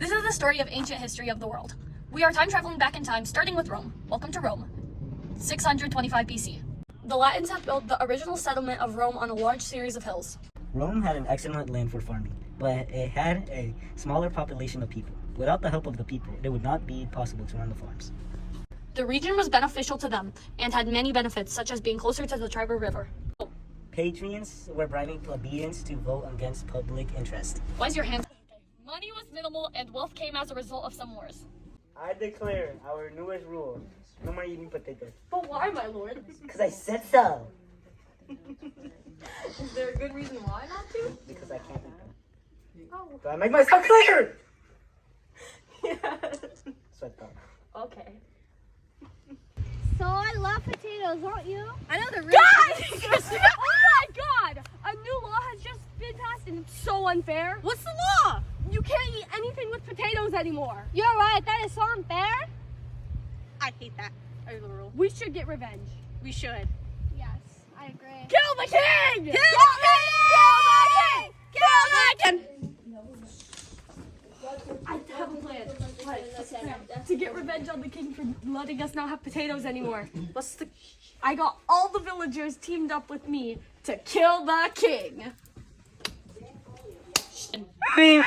This is the story of ancient history of the world. We are time traveling back in time, starting with Rome. Welcome to Rome, 625 BC. The Latins have built the original settlement of Rome on a large series of hills. Rome had an excellent land for farming, but it had a smaller population of people. Without the help of the people, it would not be possible to run the farms. The region was beneficial to them and had many benefits, such as being closer to the Tiber River. Patricians were bribing plebeians to vote against public interest. Why is your hand? Money was minimal and wealth came as a result of some wars. I declare our newest rule: no more eating potatoes. But why, my lord? Because I said so. Is there a good reason why not to? Because I can't eat them. Oh. Do I make myself clear? Yes. Sweat though. Okay. So I love potatoes, don't you? I know the reason. God! Oh my God! A new law has just been passed and it's so unfair. What's the law? You can't eat anything with potatoes anymore. You're right, that is so unfair. I hate that. I love the rule. We should get revenge. We should. Yes, I agree. Kill the king! Kill the king! Kill the king! I have a plan. To get revenge on the king for letting us not have potatoes anymore. I got all the villagers teamed up with me to kill the king. Me. We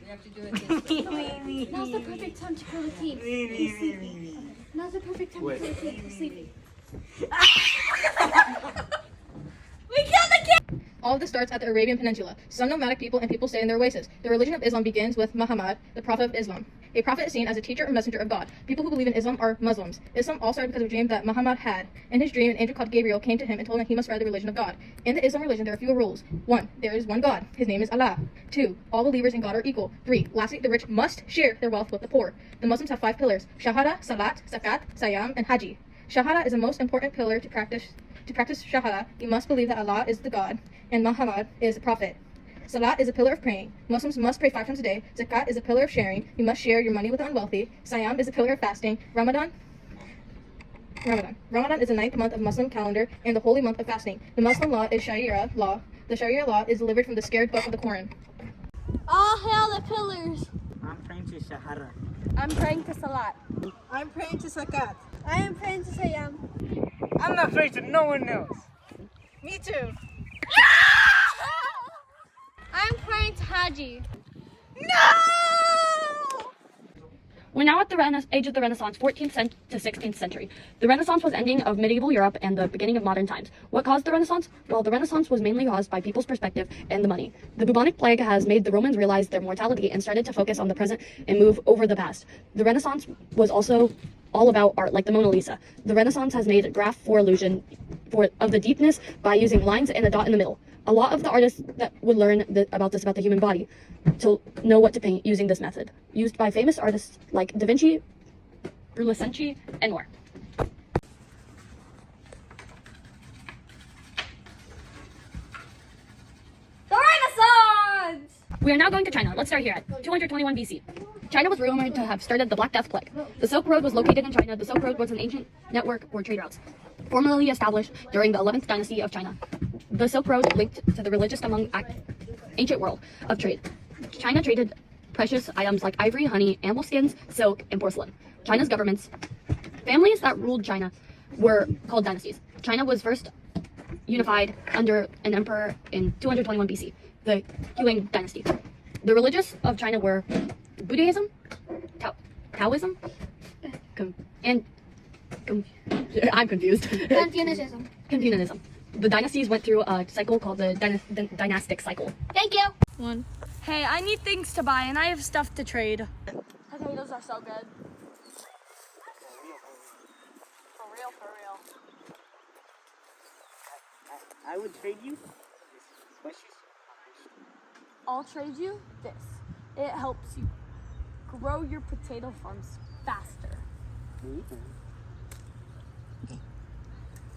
have to do it. Now's the perfect time to kill the king. Me. Now's the perfect time to kill the king. He's sleeping. We killed the king! All of this starts at the Arabian Peninsula. Some nomadic people and people stay in their oases. The religion of Islam begins with Muhammad, the prophet of Islam. A prophet is seen as a teacher or messenger of God. People who believe in Islam are Muslims. Islam all started because of a dream that Muhammad had. In his dream, an angel called Gabriel came to him and told him he must spread the religion of God. In the Islam religion, there are few rules. 1. There is one God. His name is Allah. 2. All believers in God are equal. 3. Lastly, the rich must share their wealth with the poor. The Muslims have 5 pillars: Shahada, Salat, Zakat, Sayam, and Haji. Shahada is the most important pillar to practice. To practice Shahada, you must believe that Allah is the God and Muhammad is a prophet. Salat is a pillar of praying. Muslims must pray 5 times a day. Zakat is a pillar of sharing. You must share your money with the unwealthy. Sayam is a pillar of fasting. Ramadan is the 9th month of Muslim calendar and the holy month of fasting. The Muslim law is Sharia law. The Sharia law is delivered from the scared book of the Quran. All hail the pillars. I'm praying to Shahara. I'm praying to Salat. I'm praying to Sakat. I am praying to Sayam. I'm not praying to no one else. Me too. I'm praying to Haji. We're now at the age of the Renaissance, 14th to 16th century. The Renaissance was ending of medieval Europe and the beginning of modern times. What caused the Renaissance? Well, the Renaissance was mainly caused by people's perspective and the money. The bubonic plague has made the Romans realize their mortality and started to focus on the present and move over the past. The Renaissance was also all about art, like the Mona Lisa. The Renaissance has made graph for illusion of the deepness by using lines and a dot in the middle. A lot of the artists that would learn about the human body to know what to paint using this method, used by famous artists like Da Vinci, Brunelleschi, and more. The Renaissance! We are now going to China. Let's start here at 221 BC. China was rumored to have started the Black Death Plague. The Silk Road was located in China. The Silk Road was an ancient network or trade routes, formerly established during the 11th dynasty of China. The Silk Road linked to the religious among ancient world of trade. China traded precious items like ivory, honey, animal skins, silk, and porcelain. China's governments, families that ruled China were called dynasties. China was first unified under an emperor in 221 BC, the Yuan dynasty. The religious of China were Buddhism, Taoism, I'm confused. Confucianism. Confucianism. The dynasties went through a cycle called the dynastic cycle. Thank you. Hey, I need things to buy and I have stuff to trade. Potatoes are so good. For real. I would trade you. I'll trade you this. It helps you grow your potato farms faster.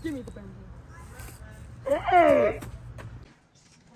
Give me the bamboo.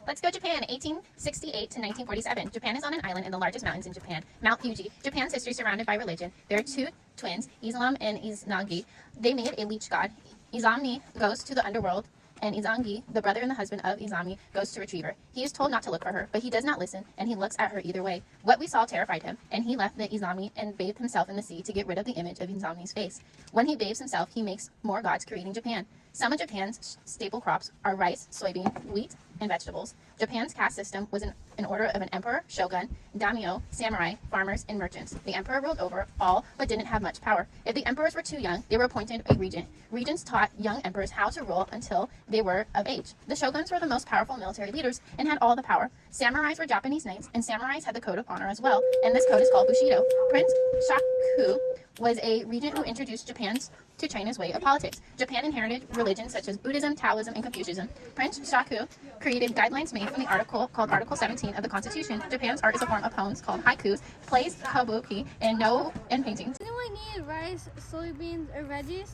Let's go Japan, 1868 to 1947. Japan is on an island in the largest mountains in Japan, Mount Fuji. Japan's history surrounded by religion. There are 2 twins, Islam and Izanagi. They made a leech god. Izamni goes to the underworld and Izangi, the brother and the husband of Izami, goes to retrieve her. He is told not to look for her, but he does not listen, and he looks at her either way. What we saw terrified him, and he left the Izami and bathed himself in the sea to get rid of the image of Izami's face. When he bathes himself, he makes more gods, creating Japan. Some of Japan's staple crops are rice, soybean, wheat, and vegetables. Japan's caste system was in order of an emperor, shogun, daimyo, samurai, farmers, and merchants. The emperor ruled over all but didn't have much power. If the emperors were too young, they were appointed a regent. Regents taught young emperors how to rule until they were of age. The shoguns were the most powerful military leaders and had all the power. Samurais were Japanese knights, and samurais had the code of honor as well, and this code is called Bushido. Prince Shaku was a regent who introduced Japan's to China's way of politics. Japan inherited religions such as Buddhism, Taoism, and Confucianism. Prince Shaku created guidelines made from the article called Article 17 of the Constitution. Japan's art is a form of poems called haikus, plays, kabuki, and paintings. Anyone need rice, soybeans, or veggies?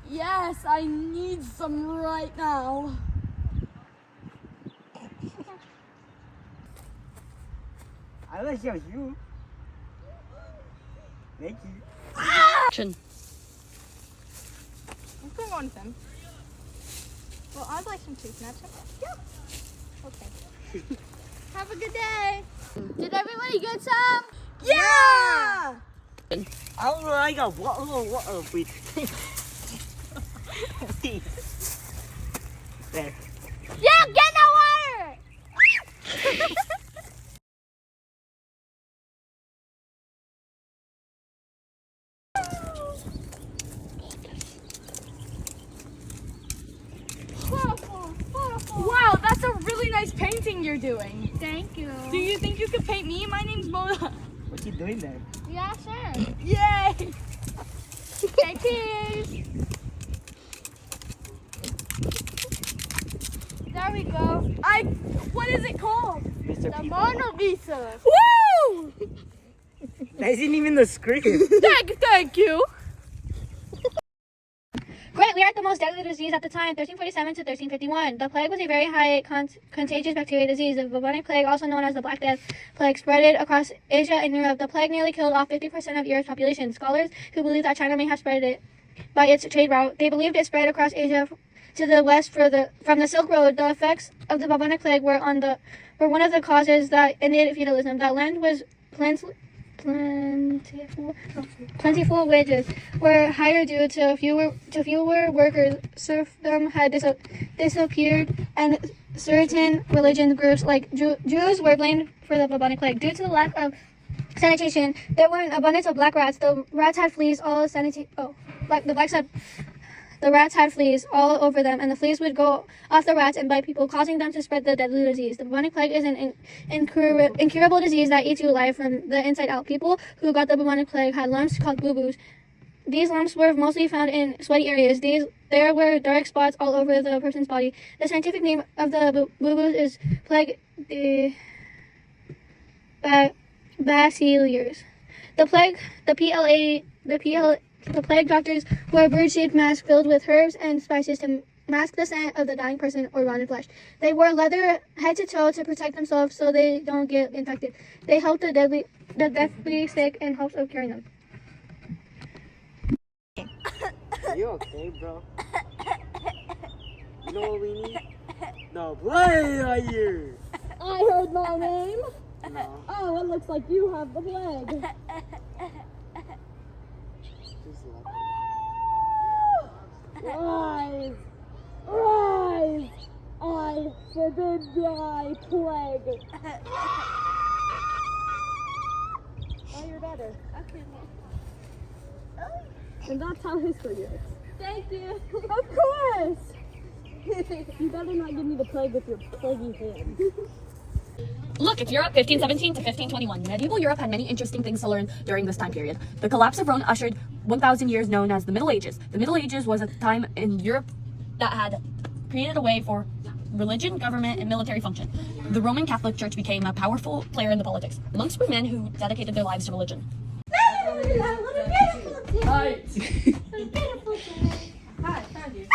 Yes, I need some right now. I like your shoe. Thank you. Action. I'm going to go with them. Well, I'd like some too. Can I have some? Yeah. Okay. Have a good day. Did everybody get some? Yeah! Oh, I got water, please. There. Yeah, get the water! Wow, that's a really nice painting you're doing. Thank you. Do you think you could paint me? My name's Mona. What you doing there? Yeah, sure. Yay! Okay, cheers. There we go. What is it called? Mr. The People. Mona Lisa. Woo! That isn't even the script. Thank you. Great, we are at the most deadly disease at the time, 1347 to 1351. The plague was a very high contagious bacterial disease. The bubonic plague, also known as the Black Death plague, spread across Asia and Europe. The plague nearly killed off 50% of Europe's population. Scholars who believe that China may have spread it by its trade route, they believed it spread across Asia to the west from the Silk Road. The effects of the bubonic plague were one of the causes that ended feudalism. That land was plentiful wages were higher due to fewer workers. Serfdom had disappeared, and certain religion groups like Jews were blamed for the bubonic plague. Due to the lack of sanitation, there were an abundance of black rats. The rats had fleas. The rats had fleas all over them, and the fleas would go off the rats and bite people, causing them to spread the deadly disease. The bubonic plague is an incurable disease that eats you alive from the inside out. People who got the bubonic plague had lumps called boo-boos. These lumps were mostly found in sweaty areas. There were dark spots all over the person's body. The scientific name of the boo-boos is plague bacillus. The plague doctors wore bird-shaped masks filled with herbs and spices to mask the scent of the dying person or rotten flesh. They wore leather head to toe to protect themselves so they don't get infected. They helped the deathly sick in hopes of curing them. You okay, bro? You know what we need? The plague here. I heard my name. No, Oh, it looks like you have the plague. just Rise! Rise! I forbid thy plague. Oh, you're better. Okay. And that's how history is. Thank you. Of course. You better not give me the plague with your plaguey hand. Look, it's Europe 1517 to 1521. Medieval Europe had many interesting things to learn during this time period. The collapse of Rome ushered 1,000 years known as the Middle Ages. The Middle Ages was a time in Europe that had created a way for religion, government, and military function. The Roman Catholic Church became a powerful player in the politics. Monks were men who dedicated their lives to religion. Hi. Hi, found you.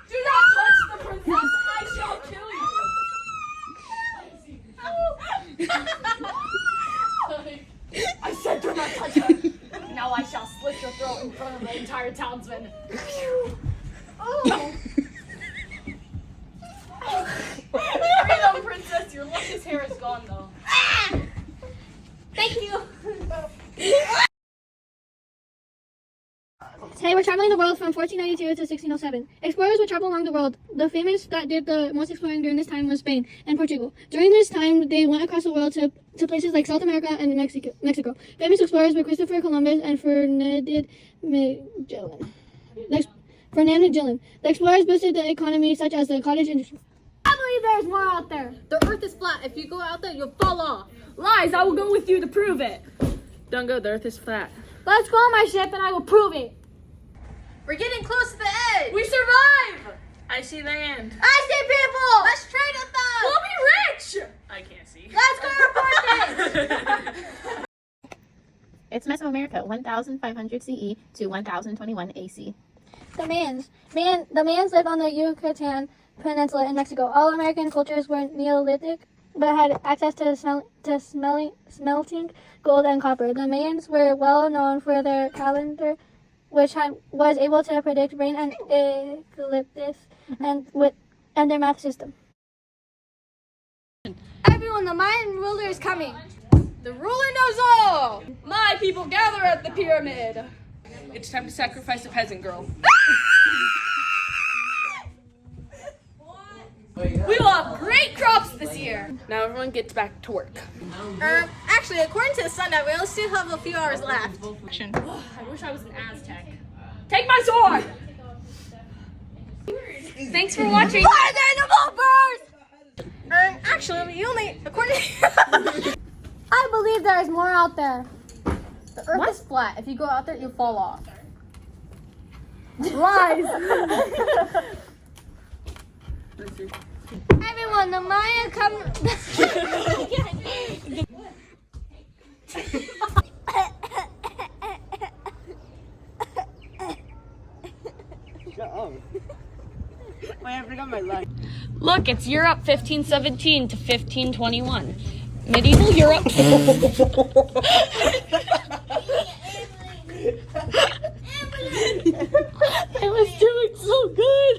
Do not touch the princess. I shall kill you. I said do not touch her. Now I shall slit your throat in front of the entire townsmen. Freedom, princess. Your luscious hair is gone, though. Thank you. Today we're traveling the world from 1492 to 1607. Explorers would travel along the world. The famous that did the most exploring during this time was Spain and Portugal. During this time, they went across the world to places like South America and Mexico. Famous explorers were Christopher Columbus and Ferdinand Magellan. The explorers boosted the economy, such as the cottage industry. I believe there's more out there. The earth is flat. If you go out there, you'll fall off. Lies. I will go with you to prove it. Don't go. The earth is flat. Let's go on my ship and I will prove it. We're getting close to the edge. We survive. I see land. I see people. Let's trade with them. We'll be rich. I can't see. Let's go report this. It's Mesoamerica, 1500 CE to 1021 AC. The Mayans lived on the Yucatan Peninsula in Mexico. All American cultures were Neolithic, but had access to smelting gold and copper. The Mayans were well known for their calendar, which was able to predict rain and eclipses, and their math system. Everyone, the Mayan ruler is coming. The ruler knows all. My people gather at the pyramid. It's time to sacrifice a peasant girl. We will have great crops this year. Now everyone gets back to work. Actually, according to the sundial, we still have a few hours left. I wish I was an Aztec. Take my sword! Thanks for watching. Actually, you only according. I believe there is more out there. The earth is flat. If you go out there, you'll fall off. Lies. Everyone, the Maya come. Wait, I forgot my line. Look, it's Europe 1517 to 1521. Medieval Europe. I was doing so good.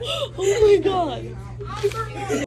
Oh my god.